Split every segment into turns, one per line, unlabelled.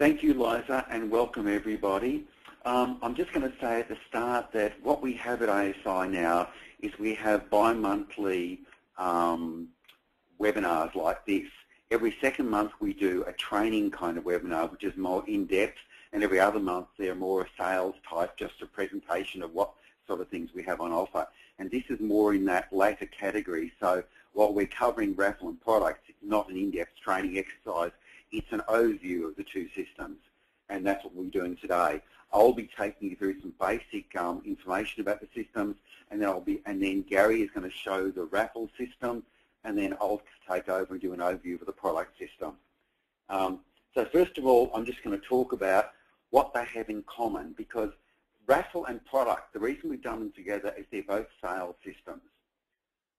Thank you, Liza, and welcome everybody. I'm just going to say at the start that what we have at ASI now is we have bi-monthly webinars like this. Every second month we do a training kind of webinar, which is more in-depth, and every other month they're more a sales type, just a presentation of what sort of things we have on offer. And this is more in that latter category. So while we're covering Raffle and products, it's not an in-depth training exercise. It's an overview of the two systems, and that's what we're doing today. I'll be taking you through some basic information about the systems, and then Gary is going to show the Raffle system, and then I'll take over and do an overview of the product system. So first of all, I'm just going to talk about what they have in common, because Raffle and product, the reason we've done them together is they're both sales systems,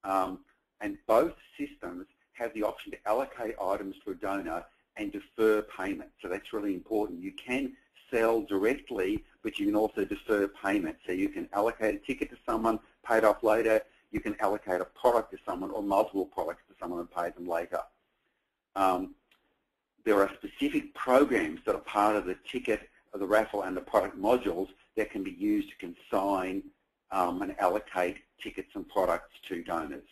and both systems have the option to allocate items to a donor and defer payment. So that's really important. You can sell directly, but you can also defer payment. So you can allocate a ticket to someone, pay it off later. You can allocate a product to someone or multiple products to someone and pay them later. There are specific programs that are part of the ticket, of the Raffle and the product modules that can be used to consign and allocate tickets and products to donors.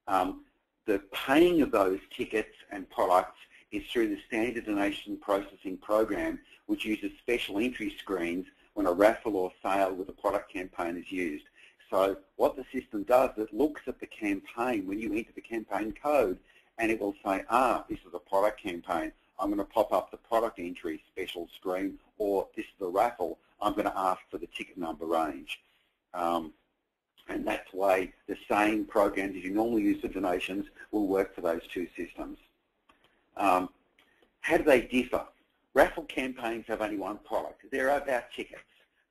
The paying of those tickets and products is through the standard donation processing program, which uses special entry screens when a raffle or sale with a product campaign is used. So what the system does, it looks at the campaign when you enter the campaign code, and it will say, this is a product campaign. I'm going to pop up the product entry special screen, or this is the raffle. I'm going to ask for the ticket number range. And that's why the same programs as you normally use for donations will work for those two systems. How do they differ? Raffle campaigns have only one product. They're about tickets.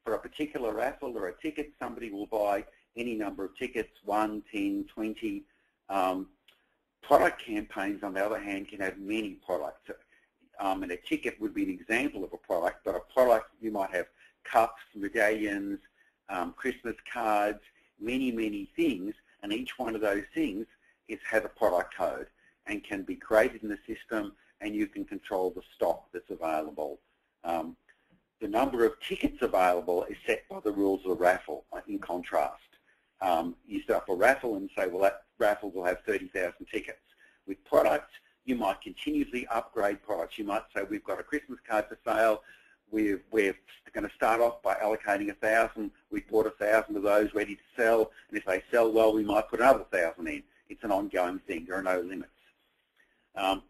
For a particular raffle or a ticket, somebody will buy any number of tickets, 1, 10, 20. Product campaigns, on the other hand, can have many products. And a ticket would be an example of a product, but a product, you might have cups, medallions, Christmas cards, many, many things, and each one of those things has a product code and can be created in the system, and you can control the stock that's available. The number of tickets available is set by the rules of the raffle, in contrast. You set up a raffle and say, well, that raffle will have 30,000 tickets. With products, you might continuously upgrade products. You might say, we've got a Christmas card for sale. We're going to start off by allocating 1,000. We've bought 1,000 of those ready to sell, and if they sell well, we might put another 1,000 in. It's an ongoing thing. There are no limits.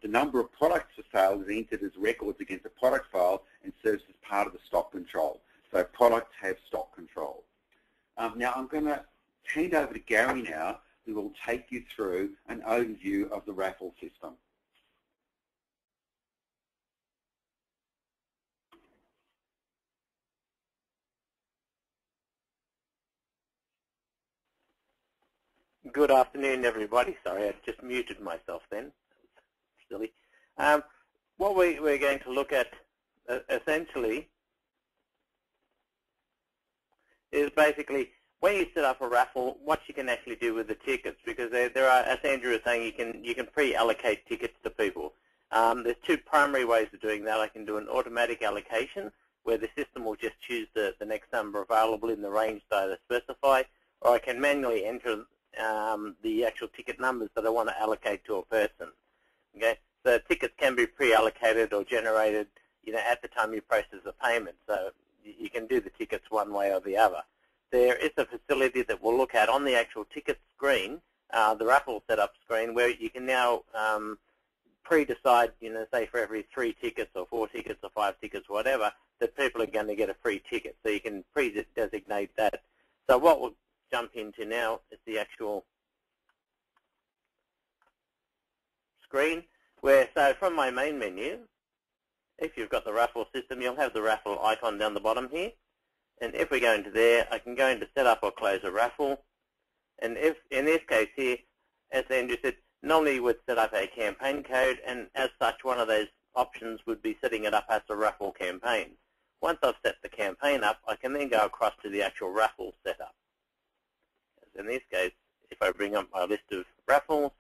The number of products for sale is entered as records against a product file and serves as part of the stock control. So products have stock control. Now I'm going to hand over to Gary now, who will take you through an overview of the Raffle system.
Good afternoon, everybody. Sorry, I just muted myself then. Silly. What we're going to look at essentially is basically when you set up a raffle, what you can actually do with the tickets, because there are, as Andrew was saying, you can pre-allocate tickets to people. There's two primary ways of doing that. I can do an automatic allocation, where the system will just choose the next number available in the range that I specify, or I can manually enter the actual ticket numbers that I want to allocate to a person. Okay, so tickets can be pre-allocated or generated, at the time you process the payment. So you can do the tickets one way or the other. There is a facility that we'll look at on the actual ticket screen, the Raffle setup screen, where you can now pre-decide, say for every 3 tickets or 4 tickets or 5 tickets, whatever, that people are going to get a free ticket. So you can pre-designate that. So what we'll jump into now is the actual screen, where, so from my main menu, if you've got the Raffle system, you'll have the Raffle icon down the bottom here. And if we go into there, I can go into set up or close a raffle. And if, in this case here, as Andrew said, normally you would set up a campaign code, and as such, one of those options would be setting it up as a raffle campaign. Once I've set the campaign up, I can then go across to the actual raffle setup. As in this case, if I bring up my list of raffles,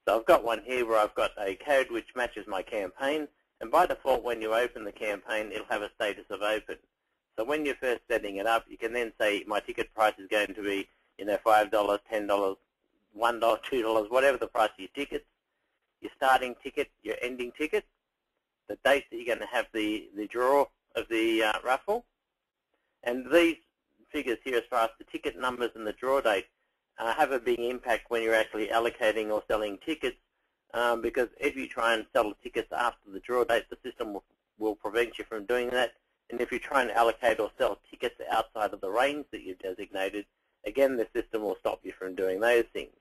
so I've got one here where I've got a code which matches my campaign, And by default, when you open the campaign, it'll have a status of open. So when you're first setting it up, you can then say my ticket price is going to be, $5, $10, $1, $2, whatever the price of your tickets, your starting ticket, your ending ticket, the date that you're going to have the draw of the raffle. And these figures here, as far as the ticket numbers and the draw date, have a big impact when you're actually allocating or selling tickets, because if you try and sell tickets after the draw date, the system will prevent you from doing that. And if you try and allocate or sell tickets outside of the range that you've designated, again, the system will stop you from doing those things.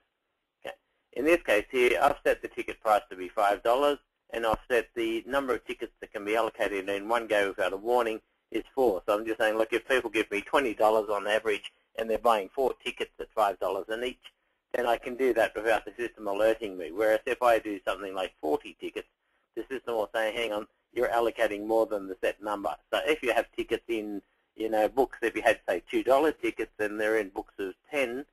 Okay. In this case here, I've set the ticket price to be $5, and I've set the number of tickets that can be allocated in one go without a warning is 4. So I'm just saying, look, if people give me $20 on average and they're buying 4 tickets at $5 in each, then I can do that without the system alerting me. Whereas if I do something like 40 tickets, the system will say, hang on, you're allocating more than the set number. So if you have tickets in, books, if you had, say, $2 tickets and they're in books of 10,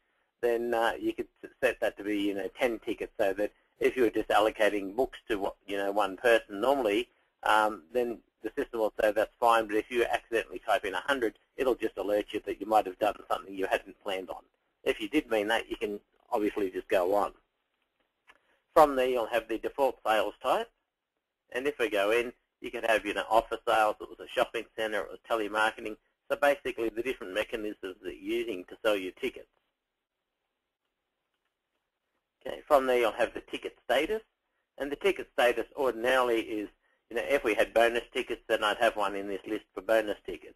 then you could set that to be, 10 tickets, so that if you were just allocating books to, one person normally, then the system will say that's fine, but if you accidentally type in 100, it'll just alert you that you might have done something you hadn't planned on. If you did mean that, you can obviously just go on. From there, you'll have the default sales type, and if we go in, you could have, office sales, it was a shopping center, it was telemarketing, so basically the different mechanisms that you're using to sell your tickets. Okay, from there, you'll have the ticket status, and the ticket status ordinarily is, if we had bonus tickets, then I'd have one in this list for bonus tickets.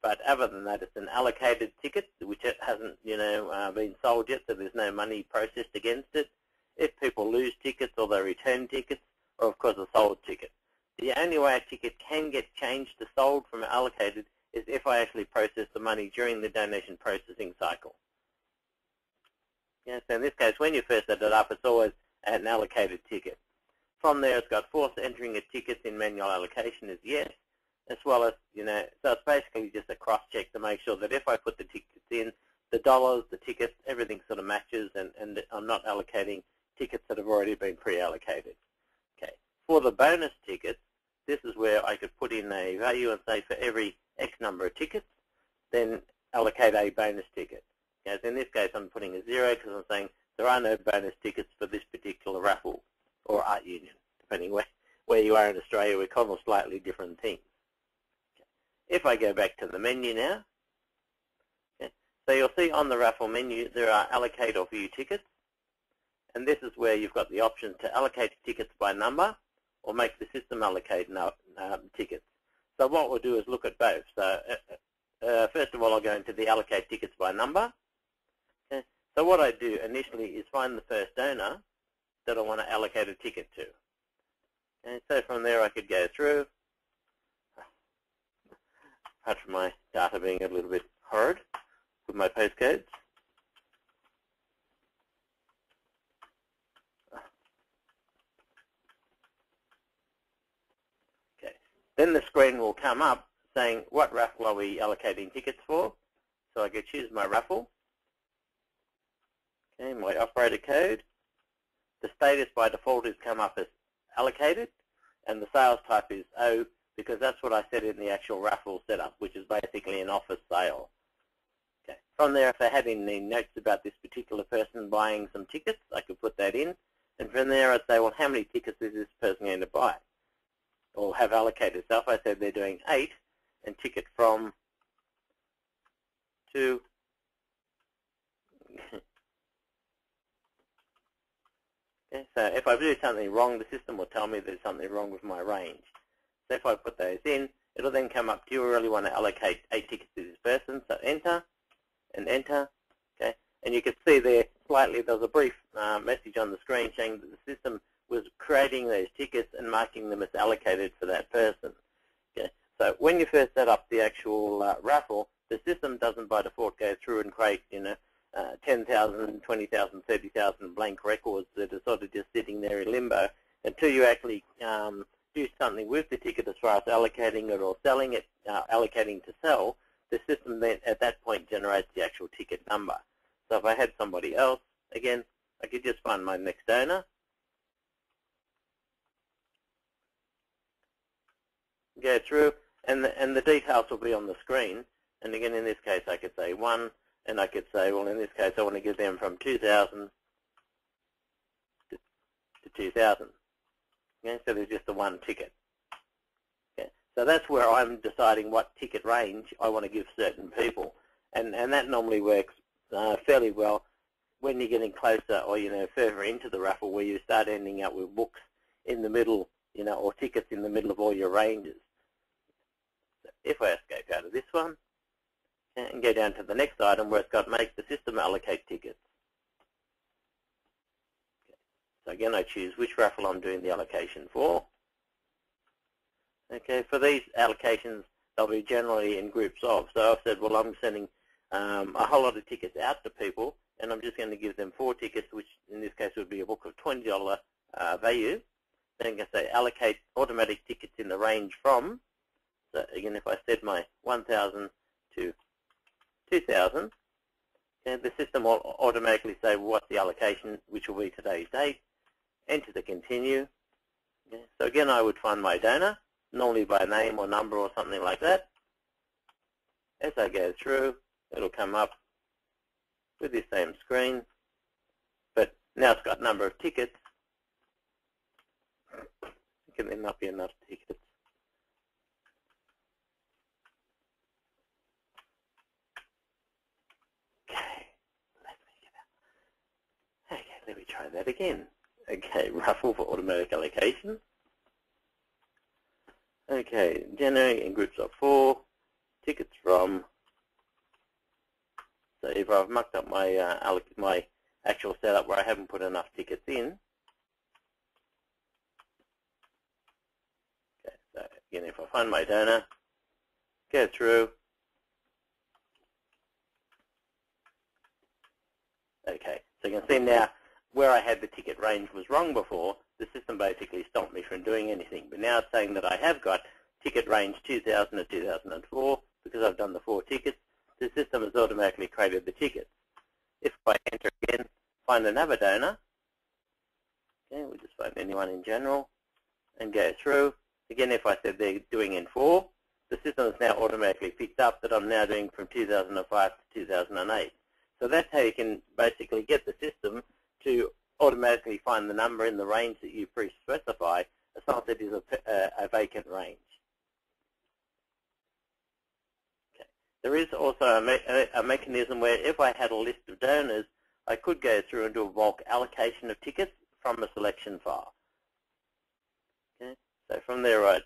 But other than that, it's an allocated ticket, which it hasn't, been sold yet, so there's no money processed against it. If people lose tickets or they return tickets, or of course a sold ticket. The only way a ticket can get changed to sold from allocated is if I actually process the money during the donation processing cycle. Yeah, so in this case, when you first set it up, it's always an allocated ticket. From there, it's got force entering a ticket in manual allocation is yes, as well as, so it's basically just a cross-check to make sure that if I put the tickets in, the dollars, the tickets, everything sort of matches, and I'm not allocating tickets that have already been pre-allocated. Okay. For the bonus tickets, this is where I could put in a value and say for every X number of tickets, then allocate a bonus ticket. Okay, so in this case, I'm putting a 0 because I'm saying there are no bonus tickets for this particular raffle or art union, depending where you are in Australia. We call slightly different things. Okay. If I go back to the menu now, okay, so you'll see on the raffle menu there are allocate or view tickets, and this is where you've got the option to allocate tickets by number or make the system allocate tickets. So what we'll do is look at both. So first of all, I'll go into the allocate tickets by number. Okay. So what I do initially is find the first donor that I want to allocate a ticket to. And so from there I could go through, apart from my data being a little bit horrid with my postcodes. Okay. Then the screen will come up saying what raffle are we allocating tickets for. So I could choose my raffle. Okay, my operator code. The status by default has come up as allocated, and the sales type is O, because that's what I said in the actual raffle setup, which is basically an office sale. Okay. From there, if I had any notes about this particular person buying some tickets, I could put that in. And from there, I'd say, well, how many tickets is this person going to buy or have allocated? So if I said they're doing 8 and ticket from to okay, so if I do something wrong, the system will tell me there's something wrong with my range. So if I put those in, it'll then come up, do you really want to allocate 8 tickets to this person? So enter and enter. Okay, and you can see there slightly there's a brief message on the screen saying that the system was creating those tickets and marking them as allocated for that person. Okay, so when you first set up the actual raffle, the system doesn't by default go through and create 10,000, 20,000, 30,000 blank records that are sort of just sitting there in limbo until you actually do something with the ticket as far as allocating it or selling it, allocating to sell. The system then at that point generates the actual ticket number. So if I had somebody else, again, I could just find my next donor. go through, and the details will be on the screen. And again, in this case, I could say 1, and I could say, well, in this case, I want to give them from 2,000 to 2,000. Okay, so there's just the one ticket. Okay, so that's where I'm deciding what ticket range I want to give certain people, and that normally works fairly well when you're getting closer, or further into the raffle, where you start ending up with books in the middle, or tickets in the middle of all your ranges. So if I escape out of this one and go down to the next item where it's got make the system allocate tickets. Okay. So again, I choose which raffle I'm doing the allocation for. Okay, for these allocations, they'll be generally in groups of. So I've said, well, I'm sending a whole lot of tickets out to people, and I'm just going to give them 4 tickets, which in this case would be a book of $20 value. Then I'm going to say allocate automatic tickets in the range from. So again, if I set my 1,000 to 2,000, okay, the system will automatically say what's the allocation, which will be today's date. Enter the continue. Okay. So again, I would find my donor, normally by name or number or something like that. As I go through, it'll come up with the same screen, but now it's got a number of tickets. Can there not be enough tickets? Okay, let me try that again. Okay, Raffle for automatic allocation. Okay, generate in groups of 4, tickets from. So if I've mucked up my actual setup where I haven't put enough tickets in. Okay, so again, if I find my donor, go through. Okay, so you can see now where I had the ticket range was wrong before, the system basically stopped me from doing anything. But now it's saying that I have got ticket range 2000 to 2004 because I've done the 4 tickets. The system has automatically created the tickets. If I enter again, find another donor, okay, we'll just find anyone in general, and go through. Again, if I said they're doing in 4, the system has now automatically picked up that I'm now doing from 2005 to 2008. So that's how you can basically get the system to automatically find the number in the range that you pre-specify, as long as it is a vacant range. There is also a mechanism where if I had a list of donors, I could go through and do a bulk allocation of tickets from a selection file. Okay. So from there I'd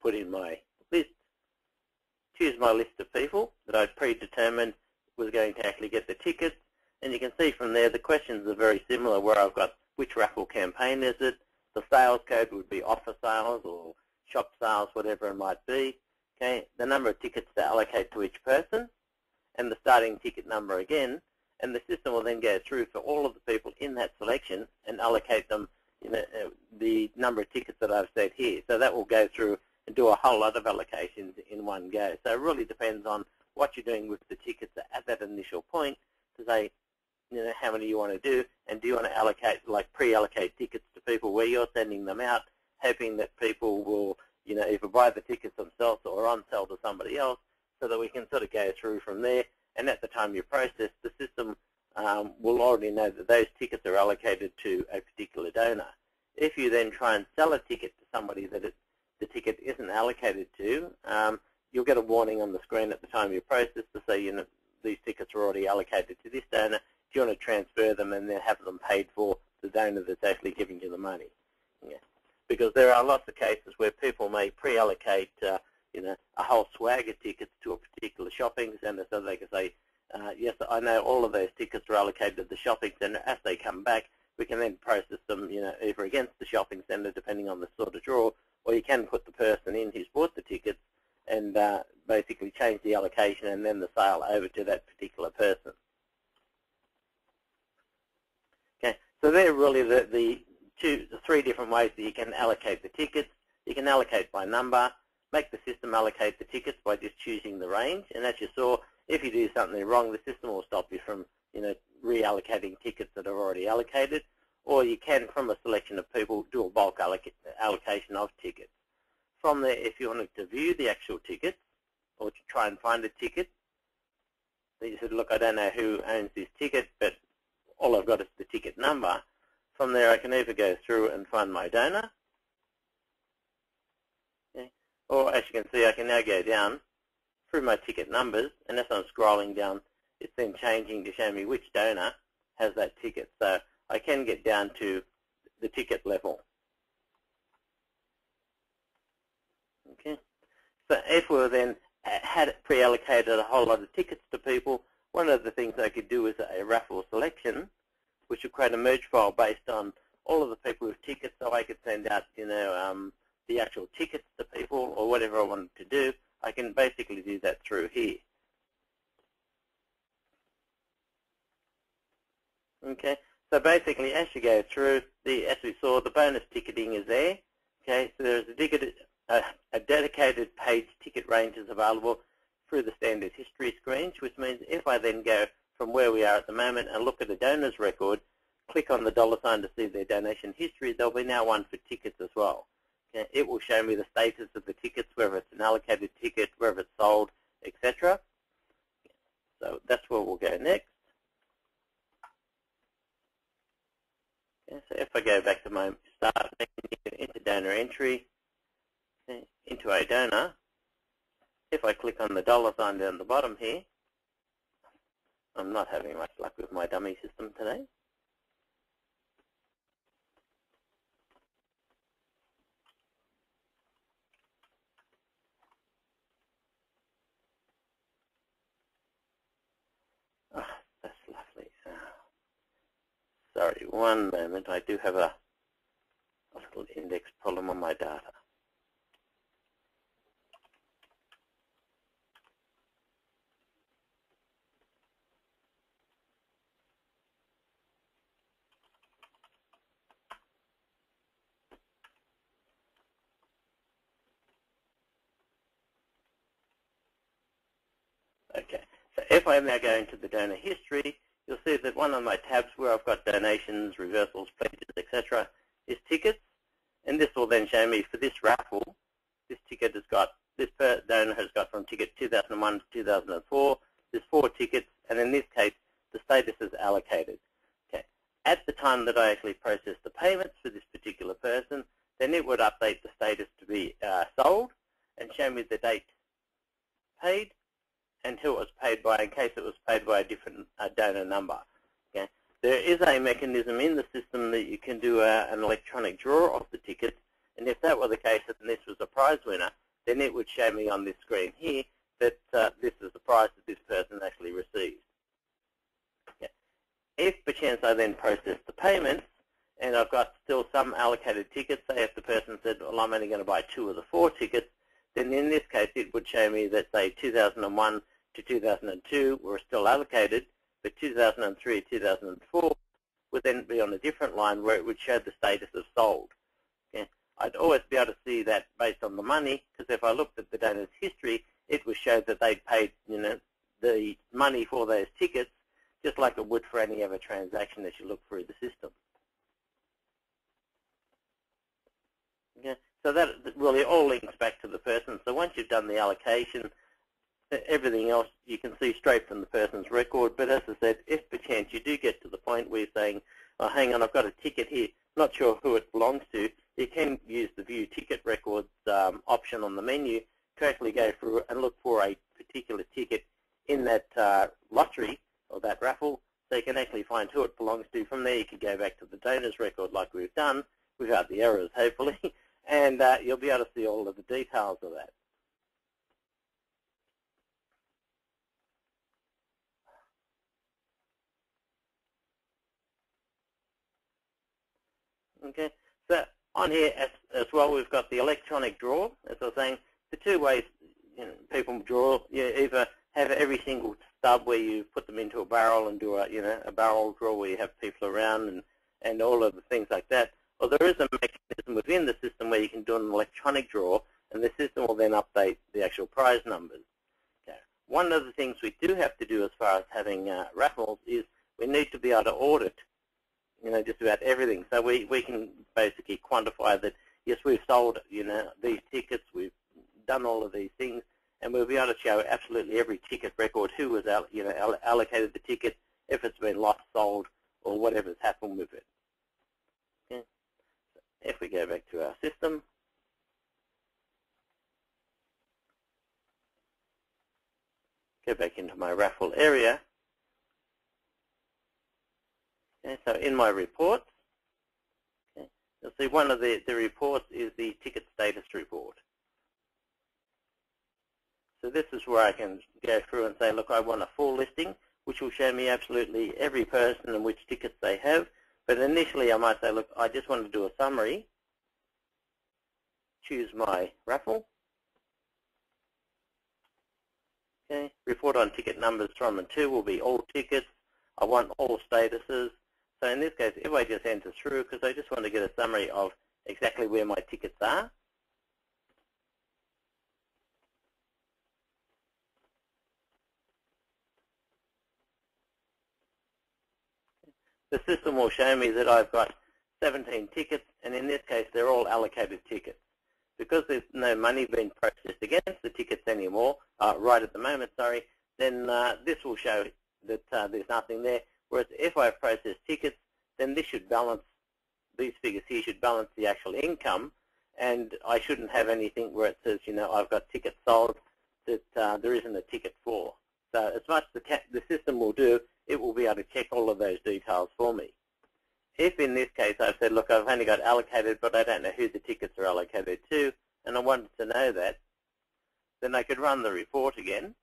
put in my list, choose my list of people that I'd predetermined was going to actually get the tickets, and you can see from there the questions are very similar where I've got which raffle campaign is it, the sales code would be offer sales or shop sales, whatever it might be. Okay, the number of tickets to allocate to each person, and the starting ticket number again, and the system will then go through for all of the people in that selection and allocate them the number of tickets that I've set here. So that will go through and do a whole lot of allocations in one go. So it really depends on what you're doing with the tickets at that initial point to say, how many you want to do, and do you want to allocate, like pre-allocate tickets to people where you're sending them out, hoping that people will either buy the tickets themselves or on-sell to somebody else, so that we can sort of go through from there. And at the time you process, the system will already know that those tickets are allocated to a particular donor. If you then try and sell a ticket to somebody that the ticket isn't allocated to, you'll get a warning on the screen at the time you process to say, these tickets are already allocated to this donor. Do you want to transfer them and then have them paid for the donor that's actually giving you the money? Yeah. Because there are lots of cases where people may pre-allocate, a whole swag of tickets to a particular shopping centre, so they can say, yes, I know all of those tickets are allocated to the shopping centre. As they come back, we can then process them, either against the shopping centre, depending on the sort of draw, or you can put the person in who's bought the tickets and basically change the allocation and then the sale over to that particular person. Okay, so they're really the 3 different ways that you can allocate the tickets. You can allocate by number, make the system allocate the tickets by just choosing the range, and as you saw, if you do something wrong, the system will stop you from reallocating tickets that are already allocated, or you can, from a selection of people, do a bulk allocation of tickets. From there, if you wanted to view the actual tickets or to try and find a ticket, you said, look, I don't know who owns this ticket, but all I've got is the ticket number. From there, I can either go through and find my donor, okay, or as you can see, I can now go down through my ticket numbers, and as I'm scrolling down, it's then changing to show me which donor has that ticket. So I can get down to the ticket level. Okay. So if we then had pre-allocated a whole lot of tickets to people, one of the things I could do is a raffle selection, which would create a merge file based on all of the people with tickets, so I could send out, the actual tickets to people or whatever I wanted to do. I can basically do that through here. Okay, so basically, as you go through, as we saw, the bonus ticketing is there. Okay, so there's a dedicated page ticket range is available through the standard history screens, which means if I then go from where we are at the moment and look at the donor's record, click on the $ to see their donation history, there'll be now one for tickets as well. Okay, it will show me the status of the tickets, whether it's an allocated ticket, whether it's sold, etc. So that's where we'll go next. Okay, so if I go back to my start menu, into donor entry, okay, into a donor, if I click on the $ down the bottom here, I'm not having much luck with my dummy system today. Oh, that's lovely. Sorry, one moment. I do have a little index problem on my data. Okay, so if I now go into the donor history, you'll see that one of my tabs where I've got donations, reversals, pledges, etc. is tickets, and this will then show me for this raffle, this ticket has got, this donor has got from ticket 2001 to 2004, there's 4 tickets, and in this case, the status is allocated. Okay, at the time that I actually process the payments for this particular person, then it would update the status to be sold and show me the date paid and who it was paid by in case it was paid by a different donor number. Okay. There is a mechanism in the system that you can do an electronic draw of the tickets, and if that were the case and this was a prize winner, then it would show me on this screen here that this is the prize that this person actually received. Okay. If perchance I then process the payments and I've got still some allocated tickets, say if the person said, well, I'm only going to buy 2 of the 4 tickets, then in this case it would show me that, say, 2001 to 2002 were still allocated, but 2003 2004 would then be on a different line where it would show the status of sold. Okay. I'd always be able to see that based on the money, because if I looked at the donor's history, it would show that they'd paid the money for those tickets, just like it would for any other transaction that you look through the system. Okay. So that really all links back to the person. So once you've done the allocation, everything else you can see straight from the person's record. But as I said, if perchance you do get to the point where you're saying, oh, hang on, I've got a ticket here, not sure who it belongs to, you can use the View Ticket Records option on the menu to actually go through and look for a particular ticket in that lottery or that raffle, so you can actually find who it belongs to. From there you can go back to the donor's record like we've done, without the errors hopefully, and you'll be able to see all of the details of that. Okay, so on here as well, we've got the electronic draw. As I was saying, the 2 ways people draw, you either have every single stub where you put them into a barrel and do a barrel draw where you have people around and all of the things like that, or there is a mechanism within the system where you can do an electronic draw, and the system will then update the actual prize numbers. Okay. One of the things we do have to do as far as having raffles is we need to be able to audit just about everything. So we can basically quantify that, yes, we've sold, these tickets, able to show absolutely every ticket record, who was allocated the ticket, if it's been lost, sold, or whatever's happened with it. Okay. If we go back to our system, go back into my Raffle area. Okay, so in my reports, okay, you'll see one of the reports is the ticket status report. So this is where I can go through and say, look, I want a full listing, which will show me absolutely every person and which tickets they have. But initially I might say, look, I just want to do a summary. Choose my Raffle. Okay. Report on ticket numbers from and to will be all tickets. I want all statuses. So in this case, if I just enter through, because I just want to get a summary of exactly where my tickets are. The system will show me that I've got 17 tickets, and in this case, they're all allocated tickets. Because there's no money being processed against the tickets anymore, right at the moment, sorry, then this will show that there's nothing there. Whereas if I've processed tickets, then this should balance, these figures here should balance the actual income, and I shouldn't have anything where it says, I've got tickets sold that there isn't a ticket for. So as much as the system will do, it will be able to check all of those details for me. If in this case I've said, look, I've only got allocated, but I don't know who the tickets are allocated to, and I wanted to know that, then I could run the report again.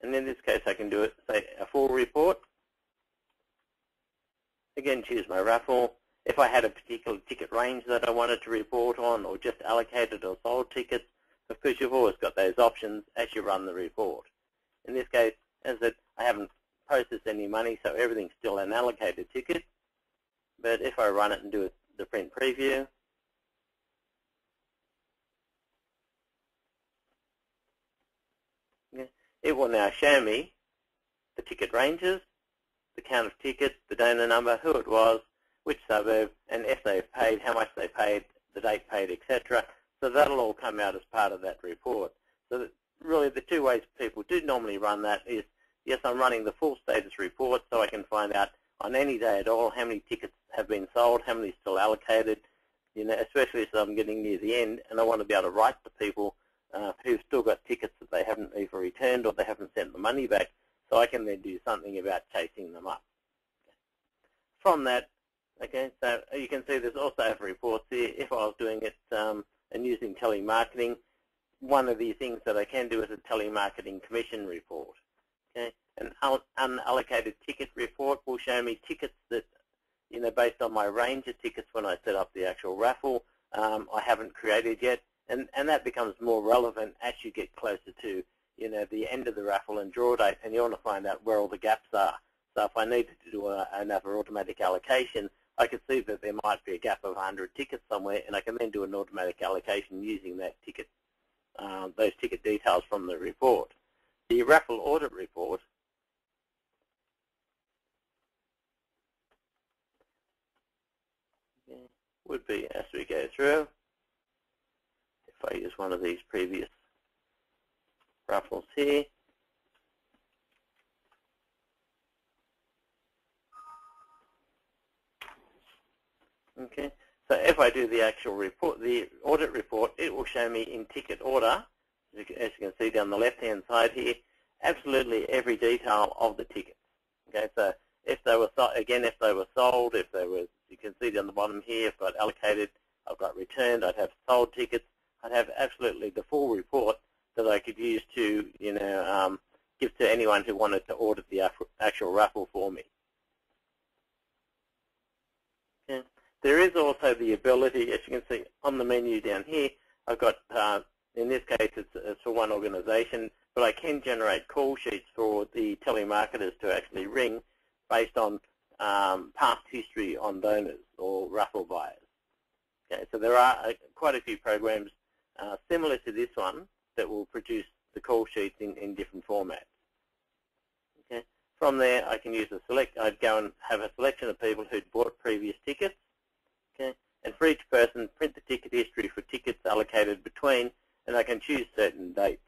And in this case, I can do it, say, a full report. Again, choose my Raffle. If I had a particular ticket range that I wanted to report on, or just allocated or sold tickets, of course, you've always got those options as you run the report. In this case, as I haven't processed any money, so everything's still an allocated ticket. But if I run it and do the print preview, it will now show me the ticket ranges, the count of tickets, the donor number, who it was, which suburb, and if they've paid, how much they paid, the date paid, etc. So that'll all come out as part of that report. So really the two ways people do normally run that is, yes, I'm running the full status report so I can find out on any day at all how many tickets have been sold, how many still allocated, especially as I'm getting near the end, and I want to be able to write to people who've still got tickets that they haven't either returned or they haven't sent the money back, so I can then do something about chasing them up. From that, okay, so you can see there's also reports here. If I was doing it and using telemarketing, one of the things that I can do is a telemarketing commission report. Okay, an unallocated ticket report will show me tickets that, based on my range of tickets when I set up the actual raffle, I haven't created yet. And that becomes more relevant as you get closer to, the end of the raffle and draw date, and you want to find out where all the gaps are. So if I needed to do another automatic allocation, I could see that there might be a gap of 100 tickets somewhere, and I can then do an automatic allocation using that ticket, those ticket details from the report. The raffle audit report would be, as we go through, if I use one of these previous raffles here, okay, so if I do the actual report, the audit report, it will show me in ticket order, as you can see down the left-hand side here, absolutely every detail of the tickets. Okay, so if they were, again, if they were sold, if they were, you can see down the bottom here, I've got allocated, I've got returned, I'd have sold tickets, I'd have absolutely the full report that I could use to, give to anyone who wanted to audit the actual raffle for me. Okay. There is also the ability, as you can see on the menu down here, I've got, in this case it's for one organization, but I can generate call sheets for the telemarketers to actually ring based on past history on donors or raffle buyers. Okay, so there are quite a few programs similar to this one that will produce the call sheets in different formats. Okay. From there, I can use a select. I'd go and have a selection of people who'd bought previous tickets. Okay, and for each person, print the ticket history for tickets allocated between between, and I can choose certain dates.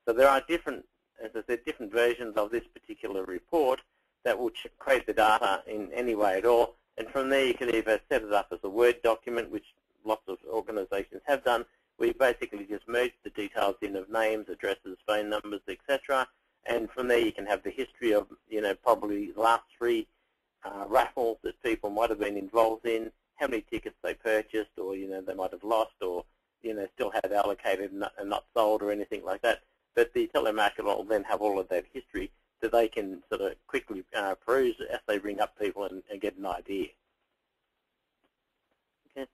So there are different, as I said, different versions of this particular report that will create the data in any way at all. And from there, you can either set it up as a Word document, which lots of organizations have done, where you basically just merge the details in of names, addresses, phone numbers, etc. And from there, you can have the history of, probably the last 3 raffles that people might have been involved in, how many tickets they purchased, or, they might have lost, or, still had allocated and not sold or anything like that. But the telemarketer will then have all of that history that they can sort of quickly peruse as they ring up people and get an idea. Okay.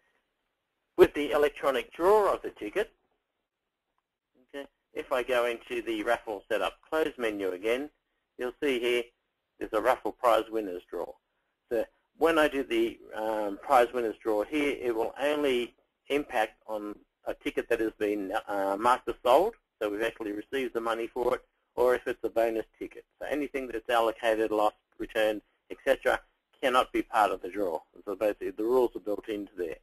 With the electronic draw of the ticket, okay, if I go into the Raffle Setup Close menu again, you'll see here there's a Raffle Prize Winners Draw. So when I do the Prize Winners Draw here, it will only impact on a ticket that has been marked as sold, so we've actually received the money for it, or if it's a bonus ticket. So anything that's allocated, lost, returned, etc., cannot be part of the draw. So basically the rules are built into there.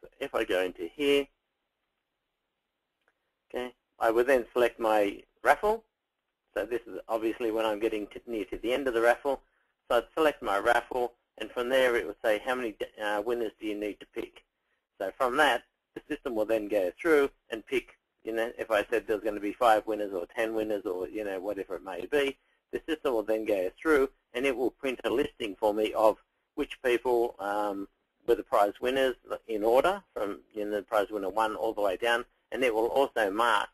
So if I go into here, okay, I would then select my raffle. So this is obviously when I'm getting near to the end of the raffle. So I'd select my raffle, and from there it would say how many winners do you need to pick. So from that, the system will then go through and pick, if I said there's going to be 5 winners or 10 winners or, whatever it may be, the system will then go through and it will print a listing for me of which people were the prize winners in order from, prize winner 1 all the way down, and it will also mark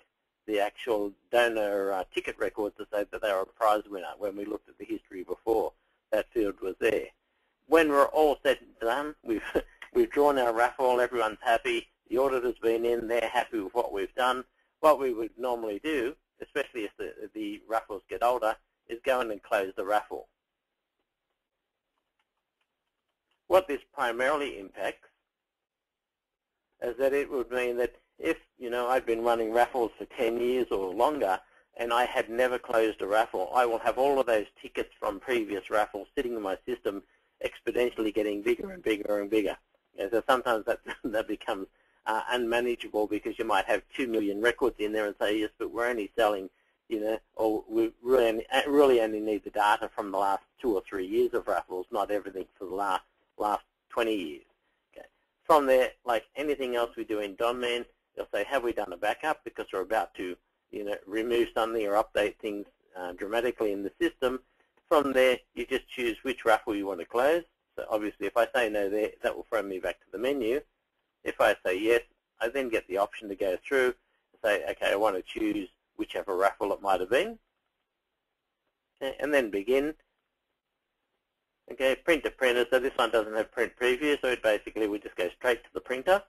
the actual donor ticket record to say that they were a prize winner when we looked at the history before that field was there. When we're all set and done, we've drawn our raffle, everyone's happy, the auditor's been in, they're happy with what we've done. What we would normally do, especially if the raffles get older, is go in and close the raffle. What this primarily impacts is that it would mean that if, I've been running raffles for 10 years or longer and I had never closed a raffle, I will have all of those tickets from previous raffles sitting in my system exponentially getting bigger and bigger and bigger. So sometimes that becomes unmanageable because you might have 2 million records in there and say, yes, but we're only selling, or we really only need the data from the last 2 or 3 years of raffles, not everything for the last 20 years. Okay. From there, like anything else we do in Donman, they'll say, have we done a backup? Because we're about to, remove something or update things dramatically in the system. From there, you just choose which raffle you want to close. So obviously, if I say no there, that will throw me back to the menu. If I say yes, I then get the option to go through and say, okay, I want to choose whichever raffle it might have been. Okay, and then begin. Okay, print to printer. So this one doesn't have print preview, so it basically would just go straight to the printer.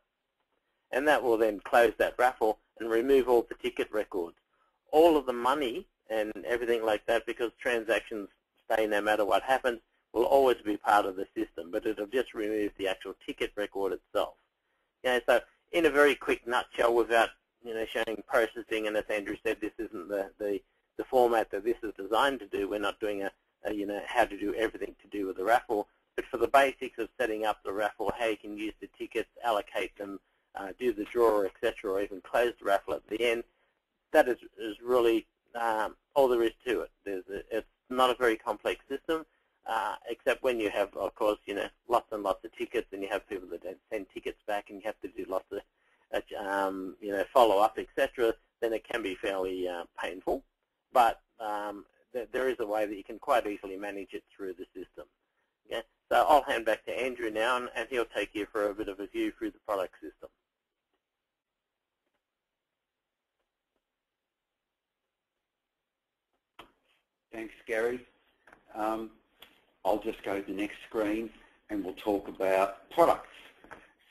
And that will then close that raffle and remove all the ticket records. All of the money and everything like that, because transactions stay no matter what happens, will always be part of the system, but it'll just remove the actual ticket record itself. Okay, so in a very quick nutshell, without showing processing, and as Andrew said, this isn't the format that this is designed to do. We're not doing a how to do everything to do with the raffle, but for the basics of setting up the raffle, how you can use the tickets, allocate them, do the draw, etc., or even close the raffle at the end, that is really all there is to it. It's not a very complex system, except when you have, of course, lots and lots of tickets, and you have people that don't send tickets back, and you have to do lots of, follow-up, etc., then it can be fairly painful. But there is a way that you can quite easily manage it through the system. Okay? So I'll hand back to Andrew now, and he'll take you for a bit of a view through the product system.
Thanks, Gary. I'll just go to the next screen and we'll talk about products.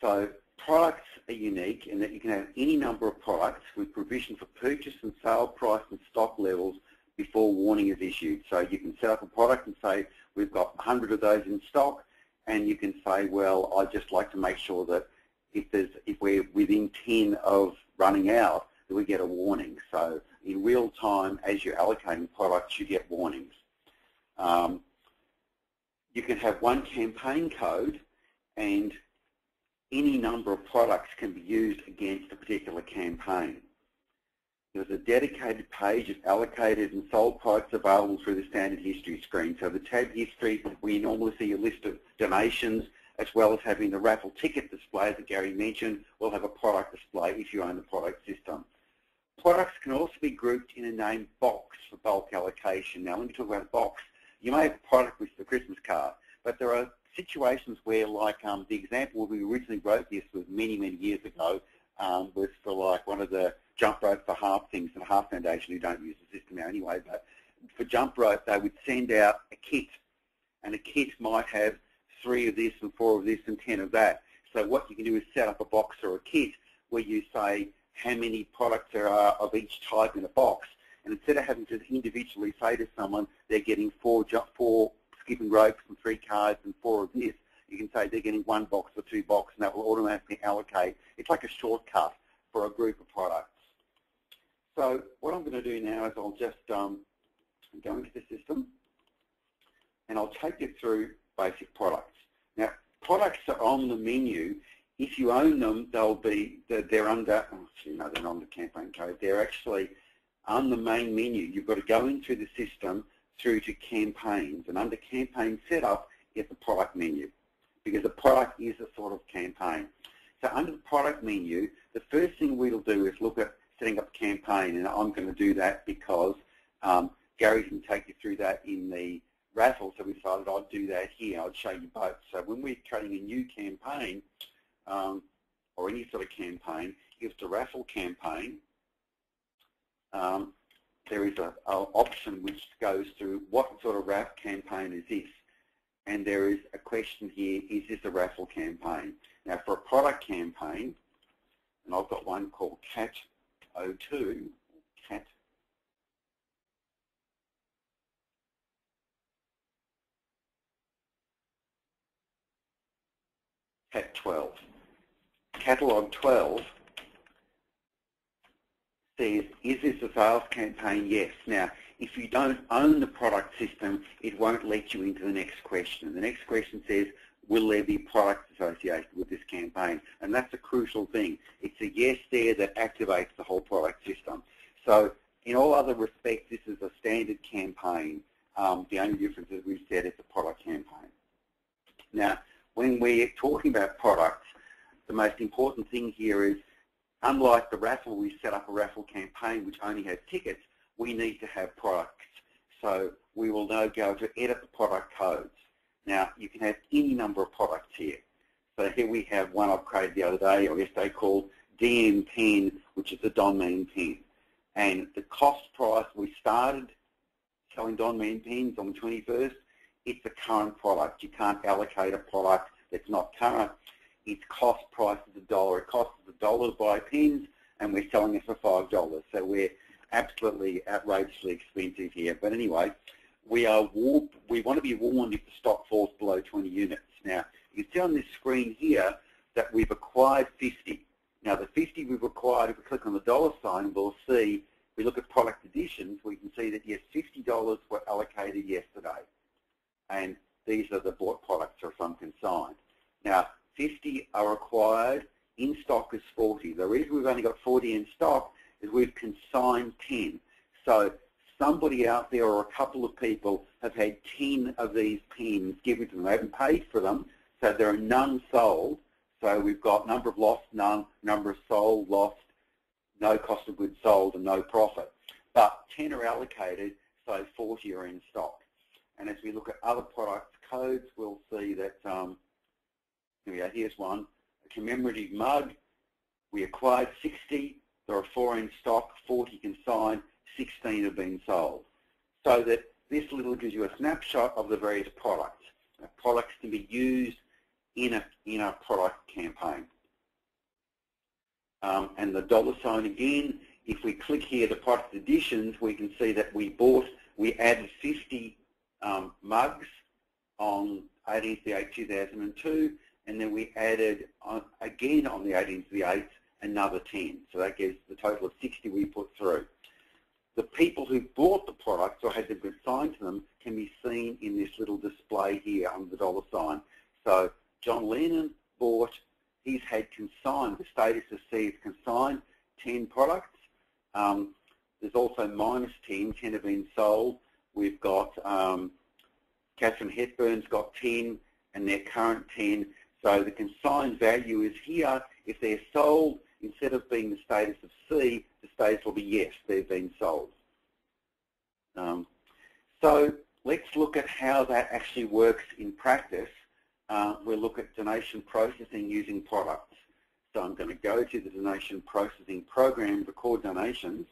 So products are unique in that you can have any number of products with provision for purchase and sale price and stock levels before warning is issued. So you can set up a product and say, we've got 100 of those in stock, and you can say, well, I'd just like to make sure that if we're within 10 of running out, that we get a warning. So in real time, as you're allocating products, you get warnings. You can have one campaign code, and any number of products can be used against a particular campaign. There's a dedicated page of allocated and sold products available through the standard history screen. So the tab history, where you normally see a list of donations, as well as having the raffle ticket display that Gary mentioned, will have a product display if you own the product system. Products can also be grouped in a named box for bulk allocation. Now, let me talk about a box. You may have a product which is a Christmas card, but there are situations where, like the example we originally wrote this was many, many years ago, was for like one of the jump rope for half things, and Half Foundation, who don't use the system now anyway, but for jump rope they would send out a kit, and a kit might have 3 of this and 4 of this and 10 of that. So what you can do is set up a box or a kit where you say how many products there are of each type in a box, and instead of having to individually say to someone they're getting 4 skipping ropes and 3 cards and 4 of this, you can say they're getting 1 box or 2 boxes, and that will automatically allocate. It's like a shortcut for a group of products. So what I'm going to do now is I'll just go into the system, and I'll take you through basic products. Now, products are on the menu. If you own them, they're under, actually no, they're not on the campaign code. They're actually on the main menu. You've got to go into the system through to campaigns, and under campaign setup is the product menu, because the product is a sort of campaign. So under the product menu, the first thing we'll do is look at setting up a campaign, and I'm going to do that because Gary can take you through that in the raffle, so we decided I'd do that here. I'd show you both. So when we're creating a new campaign, or any sort of campaign, if it's a raffle campaign, there is an option which goes through what sort of raffle campaign is this, and there is a question here, is this a raffle campaign? Now for a product campaign, and I've got one called Cat 02, Cat Cat 12. Catalogue 12 says, is this a sales campaign? Yes. Now, if you don't own the product system, it won't let you into the next question. The next question says, will there be products associated with this campaign? And that's a crucial thing. It's a yes there that activates the whole product system. So in all other respects, this is a standard campaign. The only difference is we've said it's a product campaign. Now, when we're talking about products, the most important thing here is, unlike the raffle, we set up a raffle campaign which only has tickets, we need to have products. So we will now go to edit the product codes. Now, you can have any number of products here. So here we have one I've created the other day, or yesterday, called DM pen, which is a Donman pen. And the cost price, we started selling Donman pens on the 21st. It's a current product. You can't allocate a product that's not current. Its cost price is $1. It costs $1 to buy pens, and we're selling it for $5. So we're absolutely outrageously expensive here. But anyway, we want to be warned if the stock falls below 20 units. Now, you can see on this screen here that we've acquired 50. Now, the 50 we've acquired, if we click on the dollar sign, we'll see, we look at product additions, we can see that, yes, $50 were allocated yesterday. And these are the bought products or some consigned. Now, 50 are acquired, in stock is 40. The reason we've only got 40 in stock is we've consigned 10. So somebody out there or a couple of people have had 10 of these pens given to them. They haven't paid for them, so there are none sold. So we've got number of lost, none, number of sold, lost, no cost of goods sold, and no profit. But 10 are allocated, so 40 are in stock. And as we look at other product codes, we'll see that, here we go, here's one, a commemorative mug. We acquired 60, there are 4 in stock, 40 consigned, 16 have been sold. So that this little gives you a snapshot of the various products. Now, products can be used in a product campaign. And the dollar sign again, if we click here, the product additions, we can see that we added 50 mugs on 18th of 8th, 2002, and then we added, again on the 18th of the 8th, another 10. So that gives the total of 60 we put through. The people who bought the products or had them consigned to them can be seen in this little display here under the dollar sign. So John Lennon bought he's had consigned, the status of C is consigned, 10 products. There's also minus 10 have been sold. We've got Catherine Hepburn's got 10 and their current 10. So the consigned value is here. If they're sold, instead of being the status of C, the status will be yes, they've been sold. So let's look at how that actually works in practice. We'll look at donation processing using products. So I'm going to go to the donation processing program, record donations,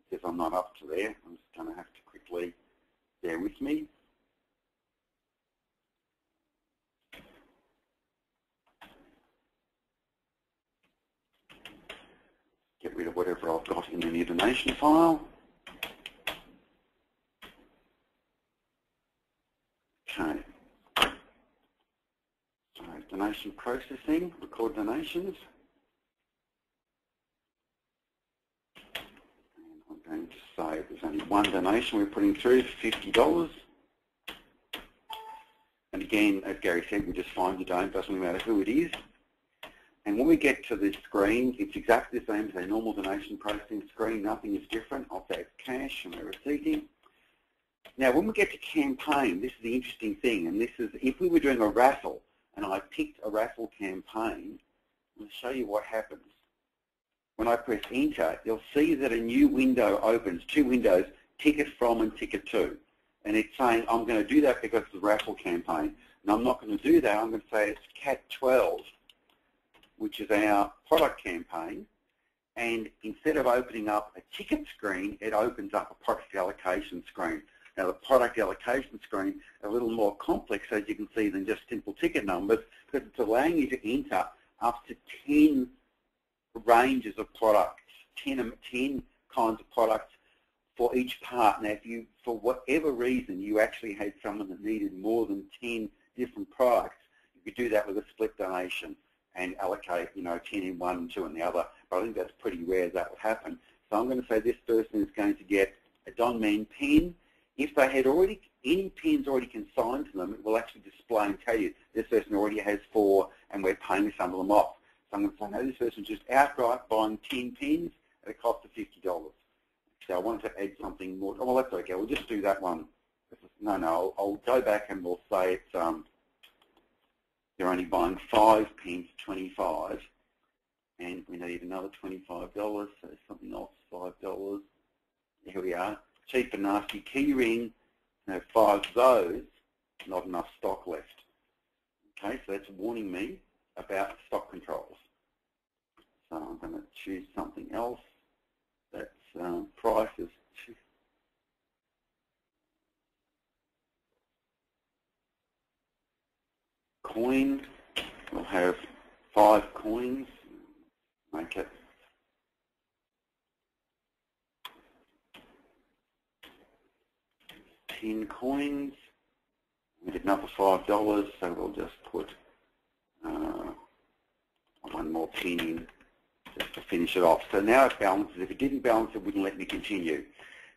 because I'm not up to there. I'm just going to have to quickly bear with me. Get rid of whatever I've got in the new donation file. Okay. So donation processing, record donations. And I'm going to say there's only one donation we're putting through for $50. And again, as Gary said, we just find the donor, doesn't matter who it is. And when we get to this screen, it's exactly the same as a normal donation processing screen. Nothing is different. I'll say it's cash and we're receiving. Now, when we get to campaign, this is the interesting thing, and this is if we were doing a raffle and I picked a raffle campaign, I'll show you what happens. When I press enter, you'll see that a new window opens, two windows, ticket from and ticket to. And it's saying, I'm going to do that because it's a raffle campaign. And I'm not going to do that. I'm going to say it's CAT 12, which is our product campaign. And instead of opening up a ticket screen, it opens up a product allocation screen. Now, the product allocation screen is a little more complex, as you can see, than just simple ticket numbers, because it's allowing you to enter up to 10 ranges of products, 10 kinds of products for each part. Now, if you, for whatever reason, you actually had someone that needed more than 10 different products, you could do that with a split donation and allocate, 10 in one and 2 in the other. But I think that's pretty rare that would happen. So I'm going to say this person is going to get a Donman pen. If they had already, any pens already consigned to them, it will actually display and tell you this person already has 4 and we're paying some of them off. So I'm going to say, no, this person's just outright buying 10 pens at a cost of $50. So I want to add something more. Oh, well, that's okay. We'll just do that one. No, I'll go back and we'll say it's they're only buying 5 pens, 25, and we need another $25. So something else, $5. Here we are. Cheap and nasty key ring, 5 of those, not enough stock left. Okay, so that's warning me about stock controls. So I'm going to choose something else. That's price is coin. We'll have 5 coins. Make it 10 coins. We did another $5, so we'll just put one more pen in just to finish it off. So now it balances. If it didn't balance, it wouldn't let me continue.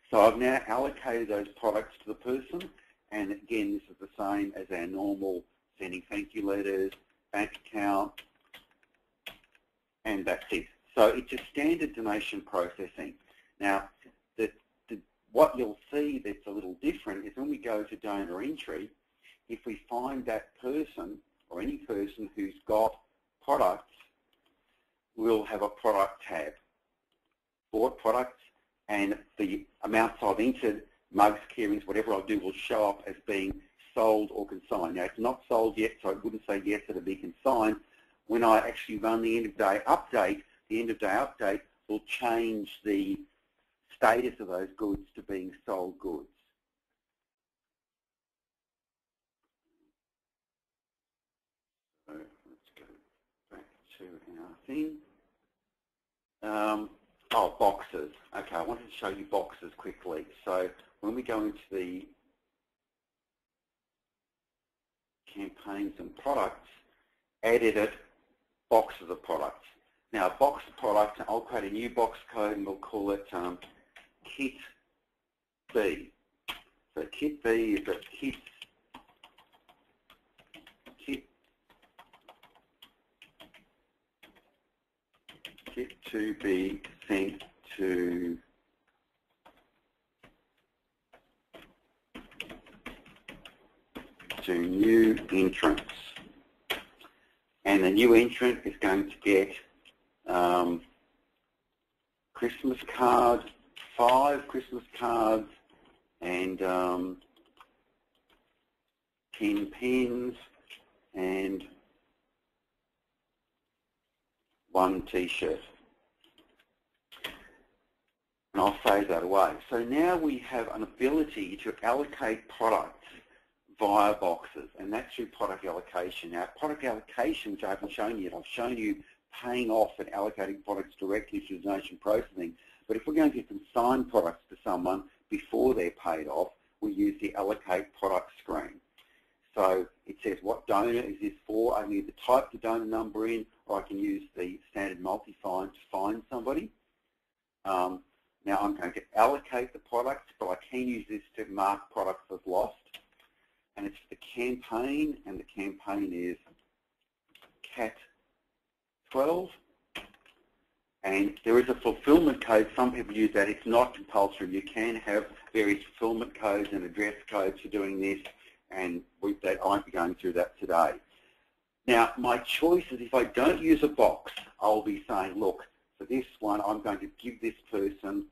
So I've now allocated those products to the person, and again, this is the same as our normal sending thank you letters, bank account, and that's it. So it's a standard donation processing. Now, what you'll see that's a little different is when we go to donor entry, if we find that person or any person who's got products, we'll have a product tab. Bought products, and the amounts I've entered, mugs, keyrings, whatever I do will show up as being sold or consigned. Now, it's not sold yet, so I wouldn't say yes, it'll be consigned. When I actually run the end-of-day update, the end-of-day update will change the status of those goods to being sold goods. So let's go back to our thing. Oh, boxes. Okay, I wanted to show you boxes quickly. So when we go into the campaigns and products, edit boxes of products. Now, a box of products, I'll create a new box code and we'll call it Kit B. So Kit B is a kit kit to be sent to new entrants. And the new entrant is going to get Christmas cards, 5 Christmas cards, and 10 pens, and 1 T-shirt. And I'll save that away. So now we have an ability to allocate products via boxes, and that's through product allocation. Now, product allocation, which I haven't shown you yet, I've shown you paying off and allocating products directly through donation processing. But if we're going to consign products to someone before they're paid off, we use the allocate product screen. So it says what donor is this for. I can either type the donor number in, or I can use the standard multi-find to find somebody. Now I'm going to allocate the product, but I can use this to mark products as lost. And it's the campaign, and the campaign is CAT 12. And there is a fulfillment code. Some people use that. It's not compulsory. You can have various fulfillment codes and address codes for doing this, and I won't be going through that today. Now, my choice is if I don't use a box, I'll be saying, look, for this one, I'm going to give this person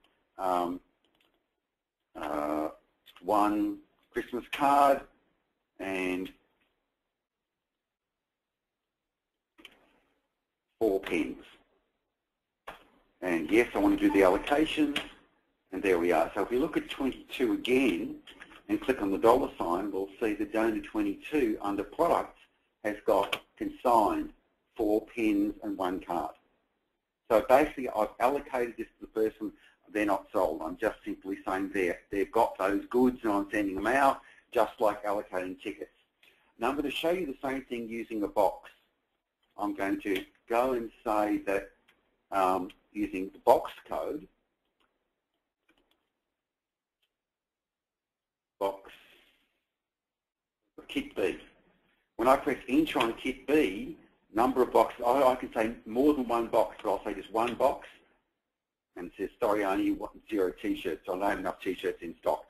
1 Christmas card and 4 pens. And yes, I want to do the allocations, and there we are. So if we look at 22 again and click on the $sign, we'll see the donor 22 under products has got consigned 4 pens and 1 card. So basically I've allocated this to the person. They're not sold. I'm just simply saying they've got those goods and I'm sending them out, just like allocating tickets. Now I'm going to show you the same thing using a box. I'm going to go and say that using the box code, box kit B. When I press enter on kit B, number of boxes, I can say more than 1 box, but I'll say just 1 box. And it says, sorry, only 0 T-shirts, so I don't have enough T-shirts in stock.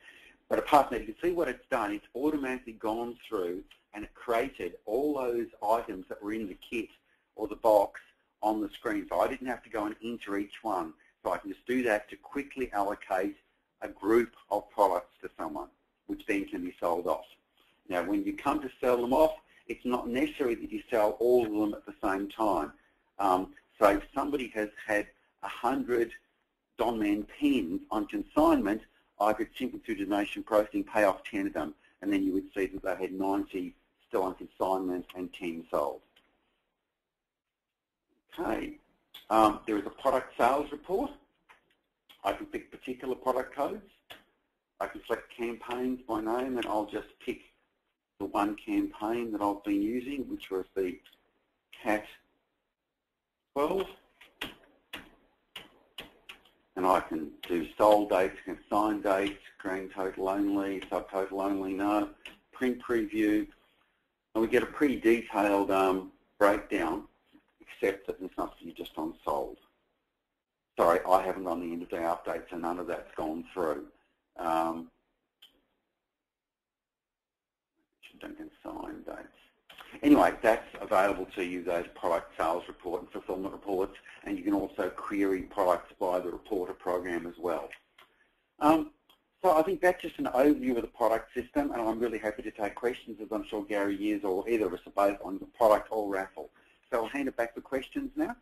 But apart from that, you can see what it's done. It's automatically gone through and it created all those items that were in the kit or the box on the screen. So I didn't have to go and enter each one. So I can just do that to quickly allocate a group of products to someone, which then can be sold off. Now, when you come to sell them off, it's not necessary that you sell all of them at the same time. So if somebody has had 100 Donman pens on consignment, I could simply through donation processing pay off 10 of them, and then you would see that they had 90 still on consignment and 10 sold. Okay, there is a product sales report. I can pick particular product codes. I can select campaigns by name, and I'll just pick the one campaign that I've been using, which was the CAT 12. And I can do sold dates, consigned dates, grand total only, subtotal only, no, print preview. And we get a pretty detailed breakdown, except that there's nothing just on sold. Sorry, I haven't run the end of day update, so none of that's gone through. Don't consign dates. Anyway, that's available to you, those product sales report and fulfillment reports, and you can also query products by the reporter program as well. So I think that's just an overview of the product system, and I'm really happy to take questions, as I'm sure Gary is, or either of us are both, on the product or Raffle. So I'll hand it back for questions now.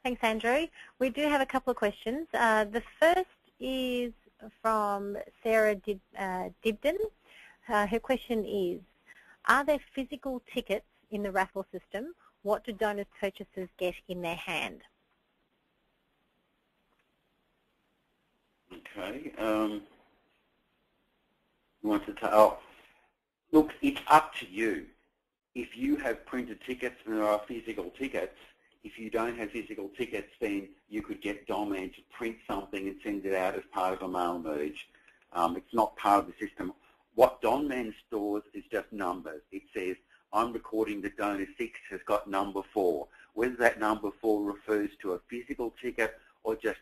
Thanks, Andrew. We do have a couple of questions. The first is from Sarah Dibden. Her question is, are there physical tickets in the Raffle system? What do donor purchasers get in their hand?
Okay. Look, it's up to you. If you have printed tickets and there are physical tickets, if you don't have physical tickets, then you could get Donman to print something and send it out as part of a mail merge. It's not part of the system. What Donman stores is just numbers. It says, I'm recording that donor 6 has got number 4. Whether that number 4 refers to a physical ticket or just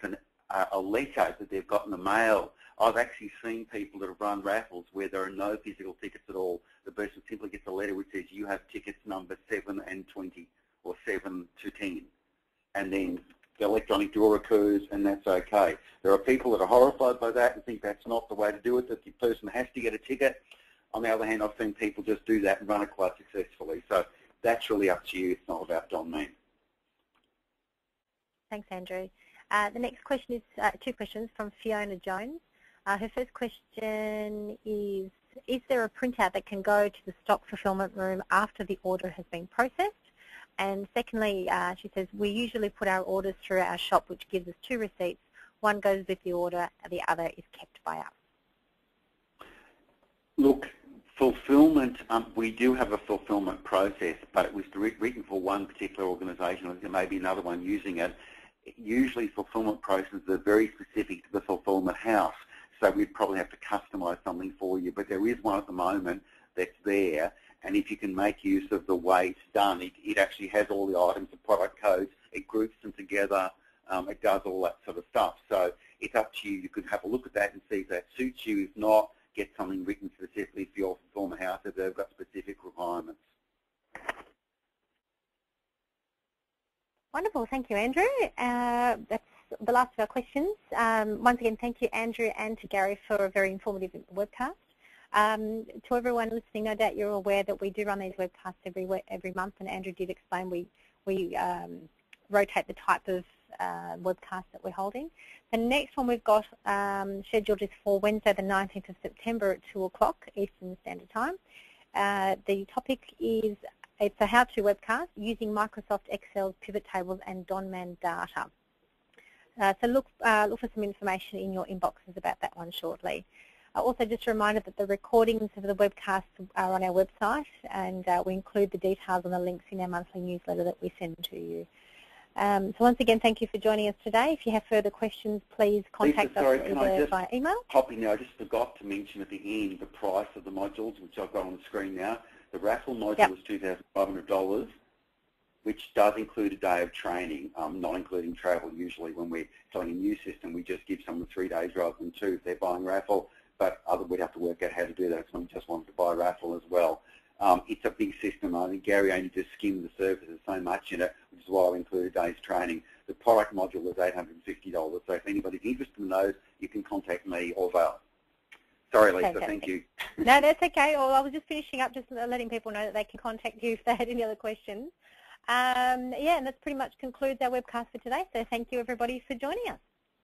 a letter that they've got in the mail. I've actually seen people that have run raffles where there are no physical tickets at all. The person simply gets a letter which says you have tickets number 7 and 20 or 7 to 10. And then the electronic draw occurs and that's okay. There are people that are horrified by that and think that's not the way to do it, that the person has to get a ticket. On the other hand, I've seen people just do that and run it quite successfully. So that's really up to you. It's not about Donman.
Thanks, Andrew. The next question is 2 questions from Fiona Jones. Her first question is there a printout that can go to the stock fulfillment room after the order has been processed? And secondly, she says, we usually put our orders through our shop, which gives us 2 receipts. One goes with the order, the other is kept by us.
Look, fulfillment, we do have a fulfillment process, but it was written for one particular organisation. There may be another one using it. Usually fulfillment processes are very specific to the fulfillment house, so we'd probably have to customise something for you. But there is one at the moment that's there, and if you can make use of the way it's done, it actually has all the items, the product codes, it groups them together, it does all that sort of stuff. So it's up to you. You could have a look at that and see if that suits you. If not, get something written specifically for your fulfillment house if they've got specific requirements.
Wonderful. Thank you, Andrew. That's the last of our questions. Once again, thank you, Andrew, and to Gary for a very informative webcast. To everyone listening, no doubt you're aware that we do run these webcasts every month, and Andrew did explain we rotate the type of webcast that we're holding. The next one we've got scheduled is for Wednesday the 19th of September at 2 o'clock Eastern Standard Time. The topic is, it's a how-to webcast using Microsoft Excel's pivot tables and Donman data. So look for some information in your inboxes about that one shortly. Also, just a reminder that the recordings of the webcasts are on our website, and we include the details and the links in our monthly newsletter that we send to you. So once again, thank you for joining us today. If you have further questions, please contact us either via email.
I just forgot to mention at the end the price of the modules, which I've got on the screen now. The Raffle module is $2,500, which does include a day of training, not including travel. Usually when we're selling a new system, we just give someone 3 days rather than 2 if they're buying Raffle, but we'd have to work out how to do that if someone just wanted to buy Raffle as well. It's a big system. I think Gary only just skimmed the surface. There's so much in it, which is why I included a day's training. The product module is $850, so if anybody's interested in those, you can contact me or Val. Sorry, Lisa,
Fantastic.
Thank you.
No, that's okay. Well, I was just finishing up, just letting people know that they can contact you if they had any other questions. Yeah, and that pretty much concludes our webcast for today, so thank you everybody for joining us.